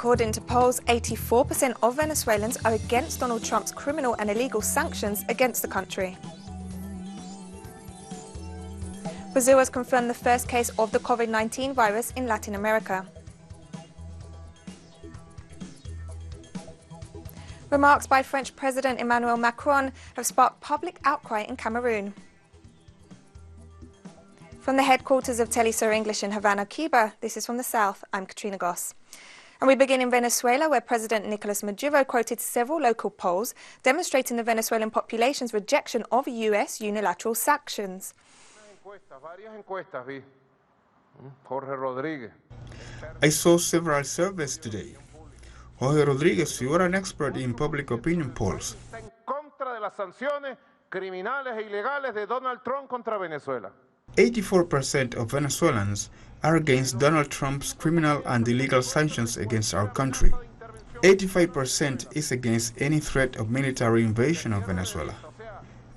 According to polls, 84% of Venezuelans are against Donald Trump's criminal and illegal sanctions against the country. Brazil has confirmed the first case of the COVID-19 virus in Latin America. Remarks by French President Emmanuel Macron have sparked public outcry in Cameroon. From the headquarters of Telesur English in Havana, Cuba, this is From the South. I'm Katrina Goss. And we begin in Venezuela, where President Nicolas Maduro quoted several local polls demonstrating the Venezuelan population's rejection of US unilateral sanctions. I saw several surveys today. Jorge Rodriguez, you are an expert in public opinion polls. 84% of Venezuelans are against Donald Trump's criminal and illegal sanctions against our country. 85% is against any threat of military invasion of Venezuela.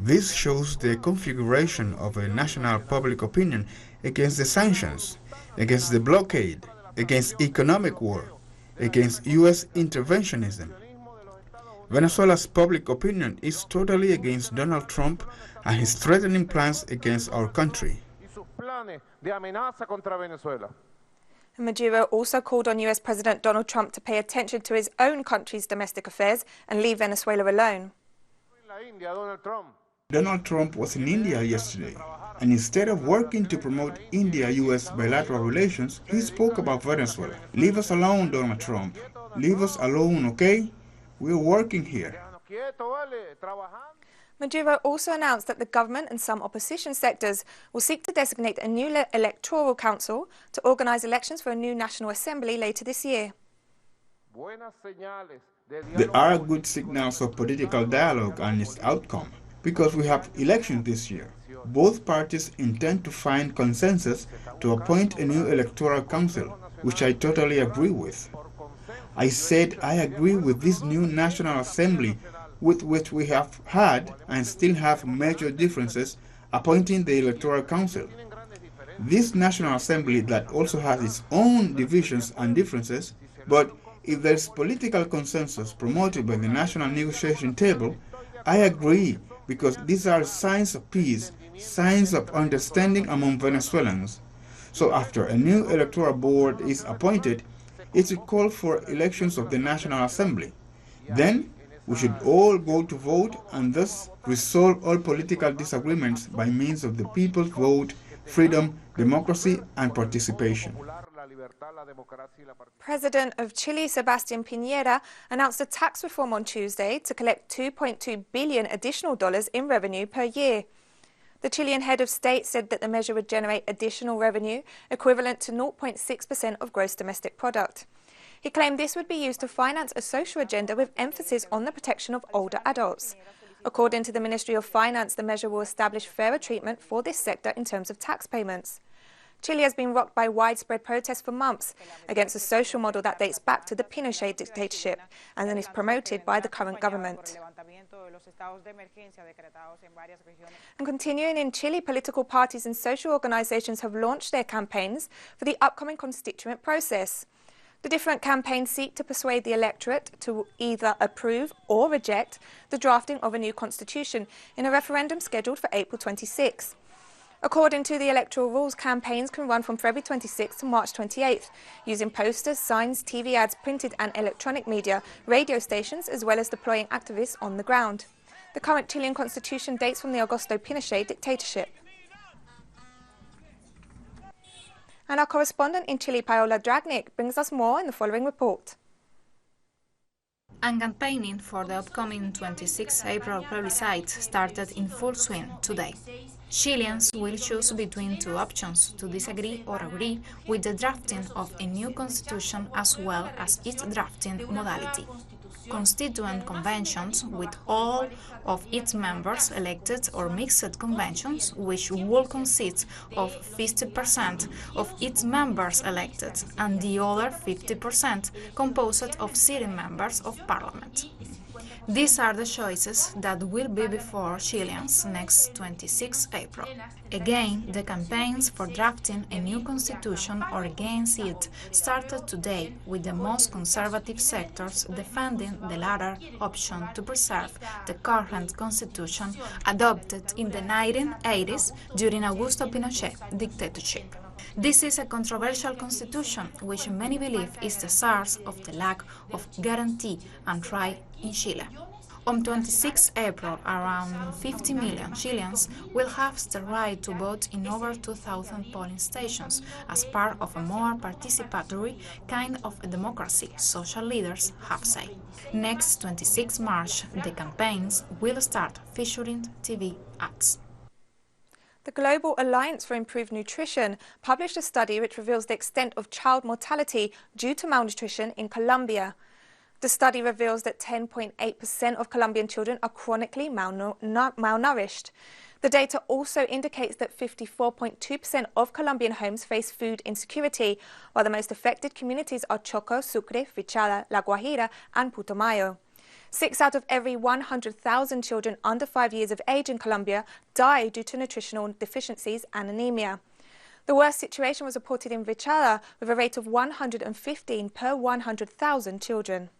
This shows the configuration of a national public opinion against the sanctions, against the blockade, against economic war, against U.S. interventionism. Venezuela's public opinion is totally against Donald Trump and his threatening plans against our country. Maduro also called on US President Donald Trump to pay attention to his own country's domestic affairs and leave Venezuela alone. Donald Trump was in India yesterday, and instead of working to promote India-US bilateral relations, he spoke about Venezuela. Leave us alone, Donald Trump. Leave us alone, okay? We're working here. Maduro also announced that the government and some opposition sectors will seek to designate a new electoral council to organize elections for a new National Assembly later this year. There are good signals of political dialogue and its outcome, because we have elections this year. Both parties intend to find consensus to appoint a new electoral council, which I totally agree with. I said I agree with this new National Assembly, with which we have had and still have major differences appointing the Electoral Council. This National Assembly that also has its own divisions and differences, but if there is political consensus promoted by the National Negotiation Table, I agree, because these are signs of peace, signs of understanding among Venezuelans. So after a new electoral board is appointed, it should call for elections of the National Assembly. Then we should all go to vote and thus resolve all political disagreements by means of the people's vote, freedom, democracy, and participation. President of Chile, Sebastián Piñera, announced a tax reform on Tuesday to collect $2.2 billion additional in revenue per year. The Chilean head of state said that the measure would generate additional revenue equivalent to 0.6% of gross domestic product. He claimed this would be used to finance a social agenda with emphasis on the protection of older adults. According to the Ministry of Finance, the measure will establish fairer treatment for this sector in terms of tax payments. Chile has been rocked by widespread protests for months against a social model that dates back to the Pinochet dictatorship and is promoted by the current government. And continuing in Chile, political parties and social organizations have launched their campaigns for the upcoming constituent process. The different campaigns seek to persuade the electorate to either approve or reject the drafting of a new constitution in a referendum scheduled for April 26. According to the electoral rules, campaigns can run from February 26 to March 28, using posters, signs, TV ads, printed and electronic media, radio stations, as well as deploying activists on the ground. The current Chilean constitution dates from the Augusto Pinochet dictatorship. And our correspondent in Chile, Paola Dragnik, brings us more in the following report. And campaigning for the upcoming 26 April plebiscite started in full swing today. Chileans will choose between two options: to disagree or agree with the drafting of a new constitution as well as its drafting modality. Constituent conventions, with all of its members elected, or mixed conventions, which will consist of 50% of its members elected and the other 50% composed of sitting members of parliament. These are the choices that will be before Chileans next 26 April. Again, the campaigns for drafting a new constitution or against it started today, with the most conservative sectors defending the latter option to preserve the current constitution adopted in the 1980s during Augusto Pinochet dictatorship. This is a controversial constitution, which many believe is the source of the lack of guarantee and right in Chile. On 26 April, around 50 million Chileans will have the right to vote in over 2,000 polling stations as part of a more participatory kind of a democracy, social leaders have said. Next 26 March, the campaigns will start featuring TV ads. The Global Alliance for Improved Nutrition published a study which reveals the extent of child mortality due to malnutrition in Colombia. The study reveals that 10.8% of Colombian children are chronically malnourished. The data also indicates that 54.2% of Colombian homes face food insecurity, while the most affected communities are Choco, Sucre, Vichada, La Guajira and Putumayo. 6 out of every 100,000 children under 5 years of age in Colombia die due to nutritional deficiencies and anemia. The worst situation was reported in Vichada, with a rate of 115 per 100,000 children.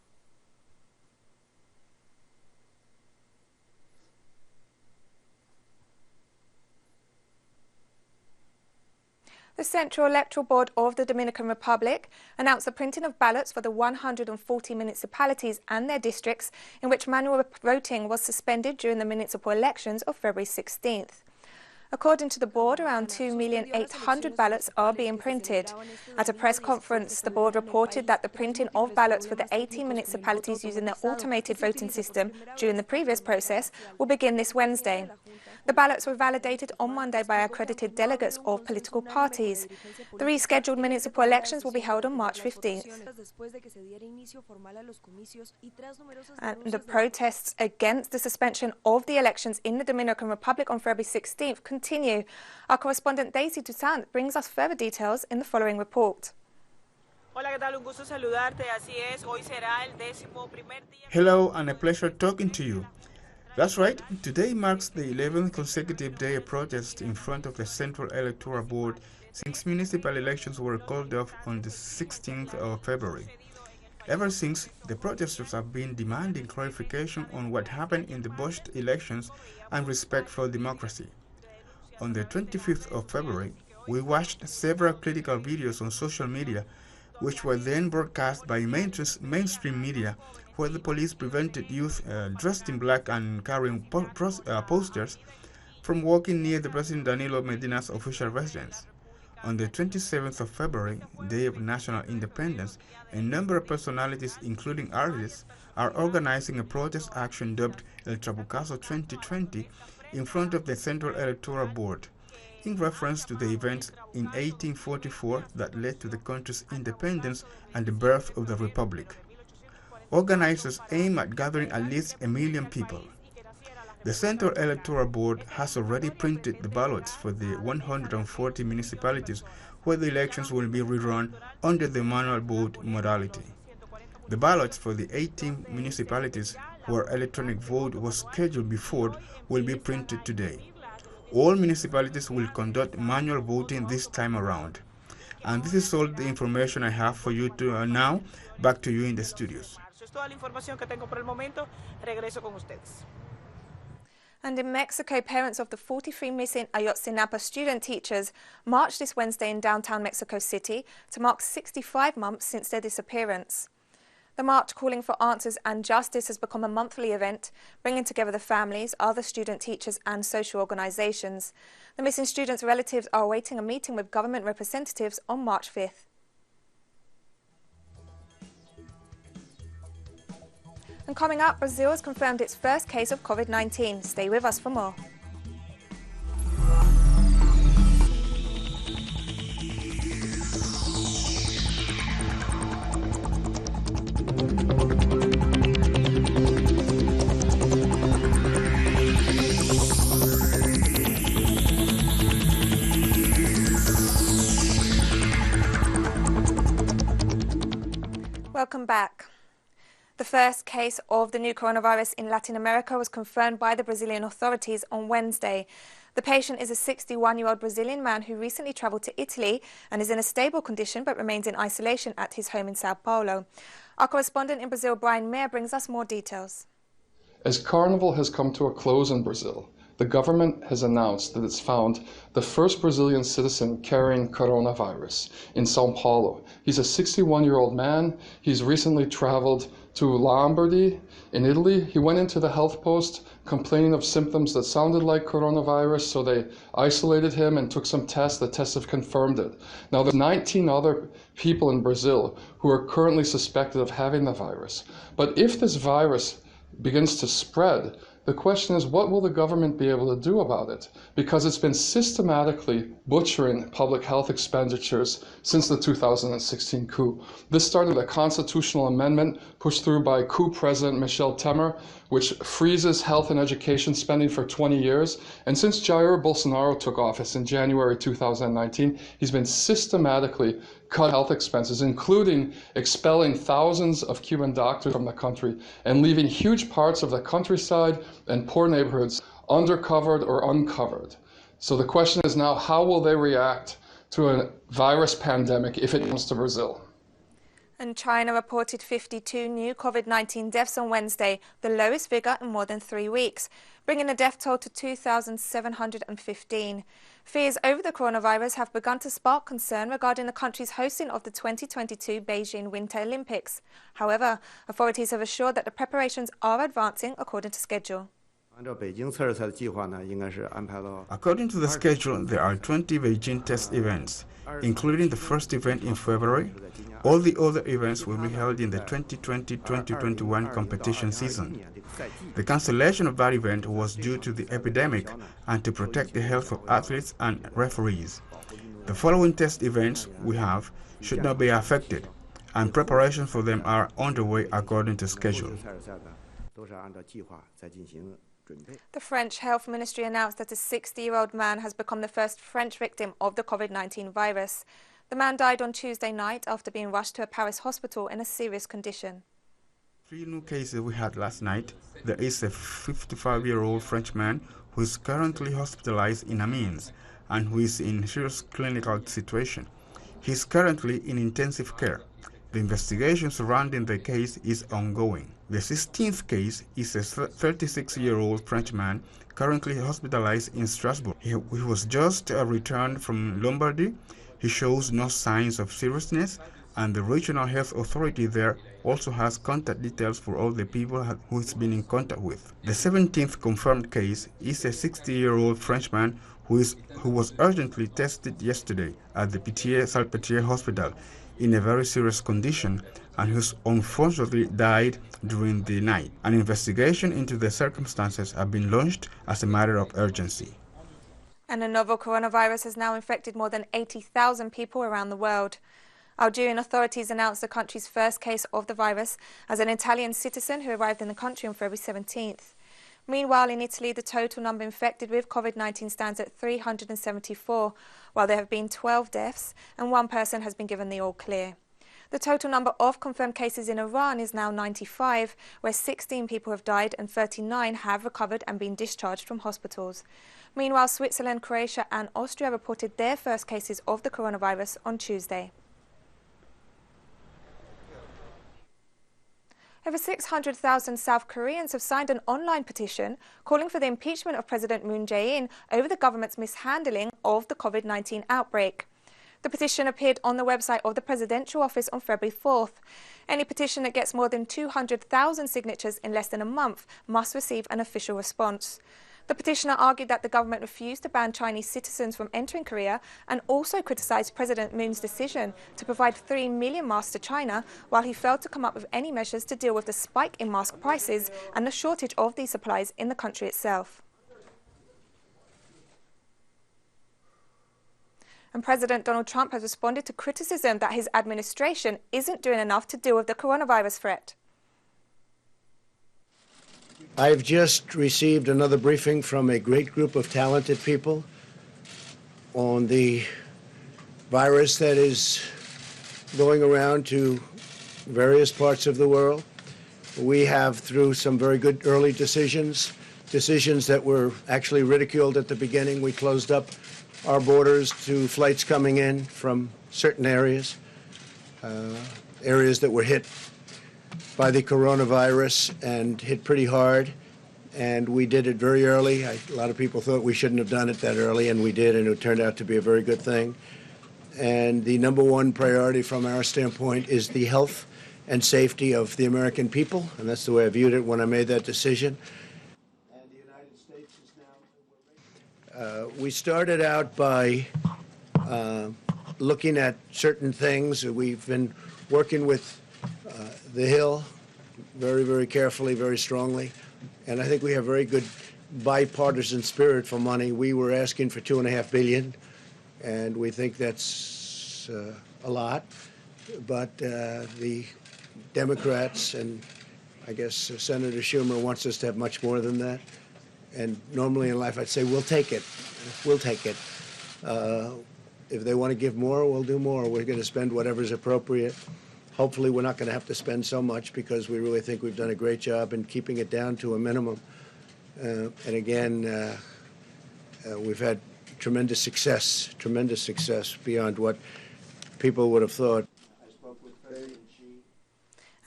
The Central Electoral Board of the Dominican Republic announced the printing of ballots for the 140 municipalities and their districts in which manual voting was suspended during the municipal elections of February 16th. According to the board, around 2,800,000 ballots are being printed. At a press conference, the board reported that the printing of ballots for the 18 municipalities using the automated voting system during the previous process will begin this Wednesday. The ballots were validated on Monday by accredited delegates of political parties. The rescheduled municipal elections will be held on March 15th. And the protests against the suspension of the elections in the Dominican Republic on February 16th continue. Our correspondent Daisy Toussaint brings us further details in the following report. Hello, and a pleasure talking to you. That's right, today marks the 11th consecutive day of protest in front of the Central Electoral Board since municipal elections were called off on the 16th of February. Ever since, the protesters have been demanding clarification on what happened in the botched elections and respect for democracy. On the 25th of February, we watched several critical videos on social media, which were then broadcast by mainstream media, where the police prevented youth dressed in black and carrying posters from walking near the President Danilo Medina's official residence. On the 27th of February, Day of National Independence, a number of personalities, including artists, are organizing a protest action dubbed El Trabucazo 2020 in front of the Central Electoral Board, in reference to the events in 1844 that led to the country's independence and the birth of the Republic. Organizers aim at gathering at least 1 million people. The Central Electoral Board has already printed the ballots for the 140 municipalities where the elections will be rerun under the manual vote modality. The ballots for the 18 municipalities where electronic vote was scheduled before will be printed today. All municipalities will conduct manual voting this time around. And this is all the information I have for you now. Back to you in the studios. And in Mexico, parents of the 43 missing Ayotzinapa student teachers marched this Wednesday in downtown Mexico City to mark 65 months since their disappearance. The march calling for answers and justice has become a monthly event, bringing together the families, other student teachers and social organisations. The missing students' relatives are awaiting a meeting with government representatives on March 5th. And coming up, Brazil has confirmed its first case of COVID-19. Stay with us for more. Welcome back. The first case of the new coronavirus in Latin America was confirmed by the Brazilian authorities on Wednesday. The patient is a 61-year-old Brazilian man who recently travelled to Italy and is in a stable condition but remains in isolation at his home in Sao Paulo. Our correspondent in Brazil, Brian Mayer, brings us more details. As Carnival has come to a close in Brazil, the government has announced that it's found the first Brazilian citizen carrying coronavirus in Sao Paulo. He's a 61-year-old man. He's recently traveled to Lombardy in Italy. He went into the health post complaining of symptoms that sounded like coronavirus, so they isolated him and took some tests. The tests have confirmed it. Now, there's 19 other people in Brazil who are currently suspected of having the virus. But if this virus begins to spread, the question is, what will the government be able to do about it? Because it's been systematically butchering public health expenditures since the 2016 coup. This started with a constitutional amendment pushed through by coup President Michel Temer, which freezes health and education spending for 20 years. And since Jair Bolsonaro took office in January 2019, he's been systematically cut health expenses, including expelling thousands of Cuban doctors from the country and leaving huge parts of the countryside and poor neighborhoods undercovered or uncovered. So the question is now, how will they react to a virus pandemic if it comes to Brazil? And China reported 52 new COVID-19 deaths on Wednesday, the lowest figure in more than 3 weeks, bringing the death toll to 2,715. Fears over the coronavirus have begun to spark concern regarding the country's hosting of the 2022 Beijing Winter Olympics. However, authorities have assured that the preparations are advancing according to schedule. According to the schedule, there are 20 Beijing test events, including the first event in February. All the other events will be held in the 2020-2021 competition season. The cancellation of that event was due to the epidemic and to protect the health of athletes and referees. The following test events we have should not be affected, and preparations for them are underway according to schedule. The French Health Ministry announced that a 60-year-old man has become the first French victim of the COVID-19 virus. The man died on Tuesday night after being rushed to a Paris hospital in a serious condition. 3 new cases we had last night. There is a 55-year-old French man who is currently hospitalized in Amiens and who is in serious clinical situation. He is currently in intensive care. The investigation surrounding the case is ongoing. The 16th case is a 36-year-old French man currently hospitalized in Strasbourg. He was just returned from Lombardy. He shows no signs of seriousness, and the regional health authority there also has contact details for all the people who he's been in contact with. The 17th confirmed case is a 60-year-old Frenchman who was urgently tested yesterday at the Salpêtrière hospital in a very serious condition and who unfortunately died during the night. An investigation into the circumstances have been launched as a matter of urgency. And the novel coronavirus has now infected more than 80,000 people around the world. Algerian authorities announced the country's first case of the virus as an Italian citizen who arrived in the country on February 17th. Meanwhile, in Italy, the total number infected with COVID-19 stands at 374, while there have been 12 deaths and 1 person has been given the all clear. The total number of confirmed cases in Iran is now 95, where 16 people have died and 39 have recovered and been discharged from hospitals. Meanwhile, Switzerland, Croatia and Austria reported their first cases of the coronavirus on Tuesday. Over 600,000 South Koreans have signed an online petition calling for the impeachment of President Moon Jae-in over the government's mishandling of the COVID-19 outbreak. The petition appeared on the website of the presidential office on February 4th. Any petition that gets more than 200,000 signatures in less than a month must receive an official response. The petitioner argued that the government refused to ban Chinese citizens from entering Korea and also criticised President Moon's decision to provide 3 million masks to China, while he failed to come up with any measures to deal with the spike in mask prices and the shortage of these supplies in the country itself. And President Donald Trump has responded to criticism that his administration isn't doing enough to deal with the coronavirus threat. I've just received another briefing from a great group of talented people on the virus that is going around to various parts of the world. We have, through some very good early decisions that were actually ridiculed at the beginning, we closed up our borders to flights coming in from certain areas, areas that were hit by the coronavirus and hit pretty hard. And we did it very early. A lot of people thought we shouldn't have done it that early, and we did, and it turned out to be a very good thing. And the number one priority from our standpoint is the health and safety of the American people, and that's the way I viewed it when I made that decision. And the United States is now... we started out by looking at certain things. We've been working with the Hill very, very carefully, very strongly. And I think we have very good bipartisan spirit for money. We were asking for $2.5 billion, and we think that's a lot. But the Democrats and I guess Senator Schumer wants us to have much more than that. And normally in life I'd say we'll take it. We'll take it. If they want to give more, we'll do more. We're going to spend whatever's appropriate. Hopefully we're not going to have to spend so much because we really think we've done a great job in keeping it down to a minimum. And again, we've had tremendous success beyond what people would have thought.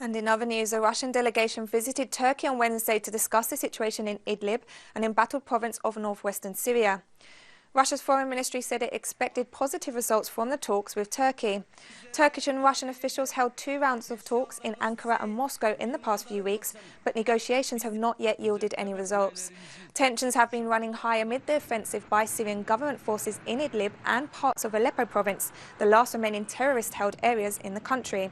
And in other news, a Russian delegation visited Turkey on Wednesday to discuss the situation in Idlib, an embattled province of northwestern Syria. Russia's foreign ministry said it expected positive results from the talks with Turkey. Turkish and Russian officials held 2 rounds of talks in Ankara and Moscow in the past few weeks, but negotiations have not yet yielded any results. Tensions have been running high amid the offensive by Syrian government forces in Idlib and parts of Aleppo province, the last remaining terrorist-held areas in the country.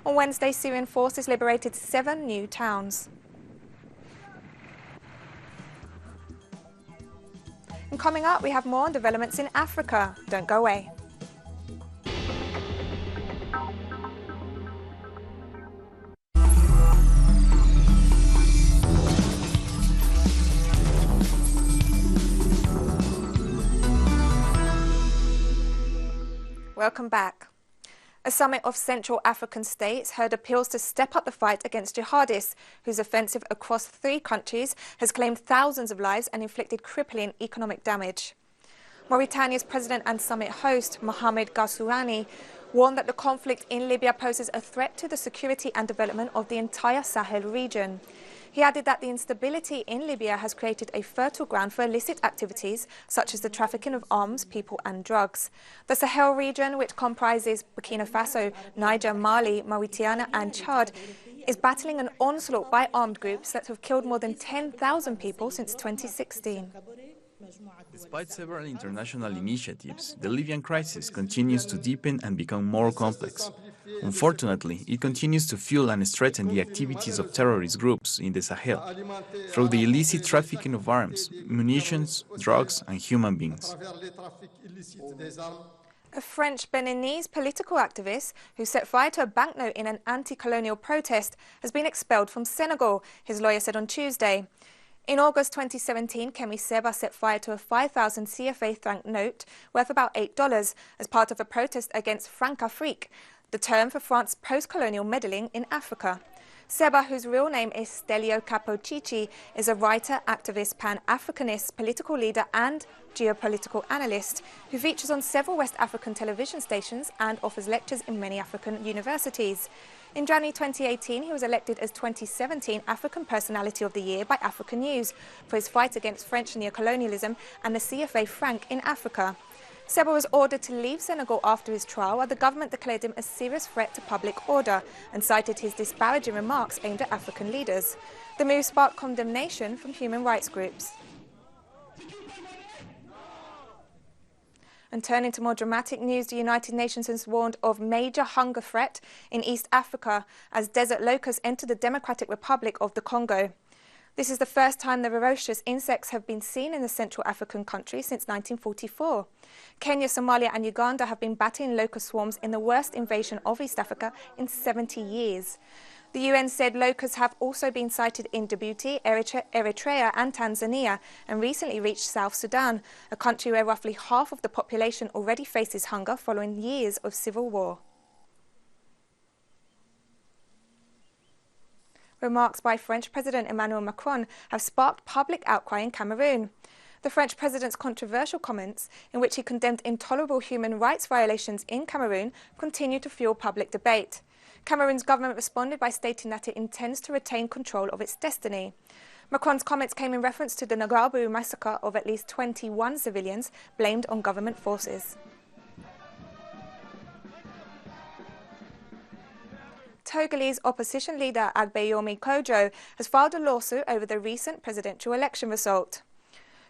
On Wednesday, Syrian forces liberated 7 new towns. And coming up, we have more on developments in Africa. Don't go away. Welcome back. A summit of Central African states heard appeals to step up the fight against jihadists, whose offensive across 3 countries has claimed thousands of lives and inflicted crippling economic damage. Mauritania's president and summit host, Mohamed Ghazouani, warned that the conflict in Libya poses a threat to the security and development of the entire Sahel region. He added that the instability in Libya has created a fertile ground for illicit activities such as the trafficking of arms, people and drugs. The Sahel region, which comprises Burkina Faso, Niger, Mali, Mauritania and Chad, is battling an onslaught by armed groups that have killed more than 10,000 people since 2016. Despite several international initiatives, the Libyan crisis continues to deepen and become more complex. Unfortunately, it continues to fuel and strengthen the activities of terrorist groups in the Sahel through the illicit trafficking of arms, munitions, drugs, and human beings. A French Beninese political activist who set fire to a banknote in an anti-colonial protest has been expelled from Senegal, his lawyer said on Tuesday. In August 2017, Kemi Seba set fire to a 5,000 CFA franc note worth about $8 as part of a protest against Francafrique, the term for France's post-colonial meddling in Africa. Seba, whose real name is Stelio Capochichi, is a writer, activist, Pan-Africanist, political leader and geopolitical analyst who features on several West African television stations and offers lectures in many African universities. In January 2018, he was elected as 2017 African Personality of the Year by African News for his fight against French neocolonialism and the CFA franc in Africa. Seba was ordered to leave Senegal after his trial, where the government declared him a serious threat to public order and cited his disparaging remarks aimed at African leaders. The move sparked condemnation from human rights groups. And turning to more dramatic news, the United Nations has warned of major hunger threat in East Africa as desert locusts enter the Democratic Republic of the Congo. This is the first time the ferocious insects have been seen in the Central African country since 1944. Kenya, Somalia and Uganda have been battling locust swarms in the worst invasion of East Africa in 70 years. The UN said locusts have also been sighted in Djibouti, Eritrea and Tanzania and recently reached South Sudan, a country where roughly half of the population already faces hunger following years of civil war. remarks by French President Emmanuel Macron have sparked public outcry in Cameroon. The French president's controversial comments, in which he condemned intolerable human rights violations in Cameroon, continue to fuel public debate. Cameroon's government responded by stating that it intends to retain control of its destiny. Macron's comments came in reference to the Nagabu massacre of at least 21 civilians blamed on government forces. Togolese opposition leader Agbeyomi Kojo has filed a lawsuit over the recent presidential election result.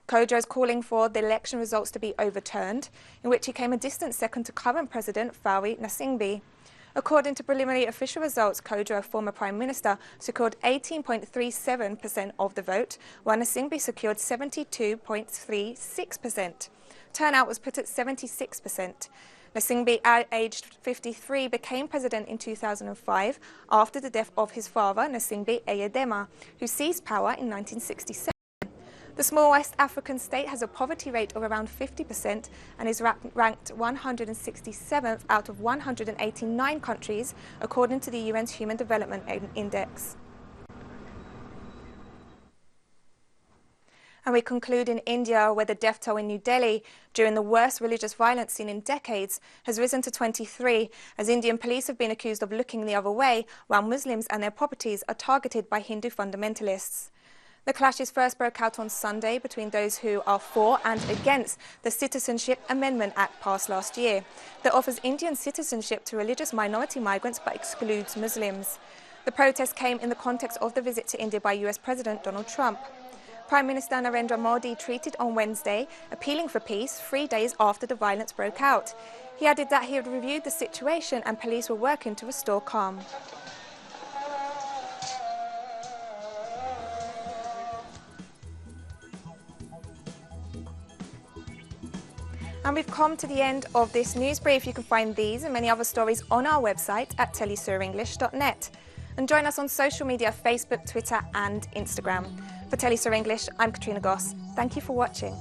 Kojo is calling for the election results to be overturned, in which he came a distant second to current President Faure Gnassingbé. According to preliminary official results, Kojo, a former Prime Minister, secured 18.37% of the vote, while Gnassingbé secured 72.36%. Turnout was put at 76%. Gnassingbé, aged 53, became president in 2005 after the death of his father, Gnassingbé Eyedema, who seized power in 1967. The small West African state has a poverty rate of around 50% and is ranked 167th out of 189 countries, according to the UN's Human Development Index. And we conclude in India, where the death toll in New Delhi during the worst religious violence seen in decades has risen to 23, as Indian police have been accused of looking the other way, while Muslims and their properties are targeted by Hindu fundamentalists. The clashes first broke out on Sunday between those who are for and against the Citizenship Amendment Act passed last year that offers Indian citizenship to religious minority migrants but excludes Muslims. The protest came in the context of the visit to India by US President Donald Trump. Prime Minister Narendra Modi tweeted on Wednesday, appealing for peace 3 days after the violence broke out. He added that he had reviewed the situation and police were working to restore calm. And we've come to the end of this news brief. You can find these and many other stories on our website at telesurenglish.net. And join us on social media, Facebook, Twitter and Instagram. For Telesur English, I'm Katrina Goss. Thank you for watching.